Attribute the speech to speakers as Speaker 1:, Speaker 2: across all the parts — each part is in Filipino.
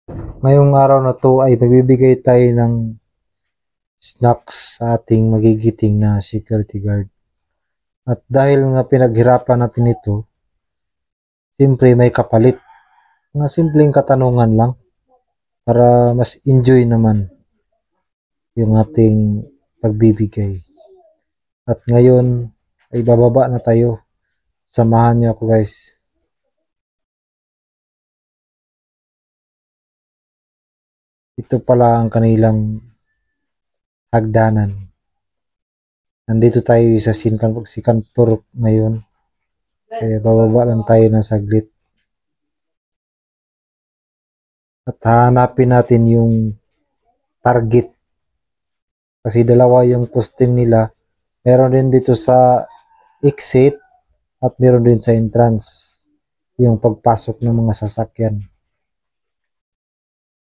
Speaker 1: Ngayong araw na to ay magbibigay tayo ng snacks sa ating magigiting na security guard. At dahil nga pinaghirapan natin ito, siyempre may kapalit. Mga simpleng katanungan lang para mas enjoy naman yung ating pagbibigay. At ngayon ay bababa na tayo. Samahan niyo ako guys. Ito pala ang kanilang hagdanan. Nandito tayo sa second floor ngayon. Kaya bababa lang tayo ng saglit. At hanapin natin yung target. Kasi dalawa yung posting nila. Meron din dito sa exit at meron din sa entrance. Yung pagpasok ng mga sasakyan.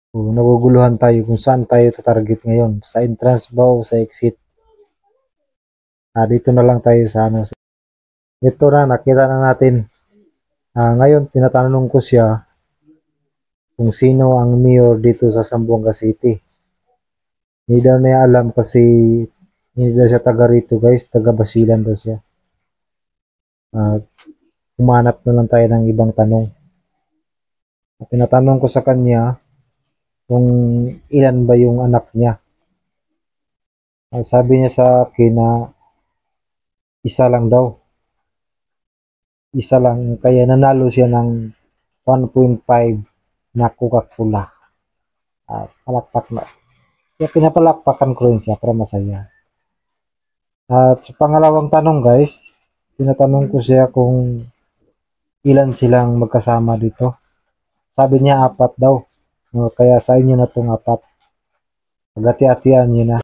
Speaker 1: So, naguguluhan tayo kung saan tayo tatarget ngayon. Sa entrance ba o sa exit? Dito na lang tayo sa ano. Ito na, nakita na natin. Ngayon, tinatanong ko siya kung sino ang mayor dito sa Zamboanga City. Hindi daw niya alam kasi hindi daw siya taga rito guys, taga Basilan daw siya. Humanap na lang tayo ng ibang tanong. At tinatanong ko sa kanya kung ilan ba yung anak niya. Sabi niya sa akin na isa lang daw. Isa lang. Kaya nanalo siya ng 1.5 na Coca-Cola. Palakpak na. Kaya pinapalakpakan ko rin siya para masaya. At sa pangalawang tanong guys, tinatanong ko siya kung ilan silang magkasama dito. Sabi niya 4 daw. Kaya sa inyo na itong 4. Pagati-hatian nyo na.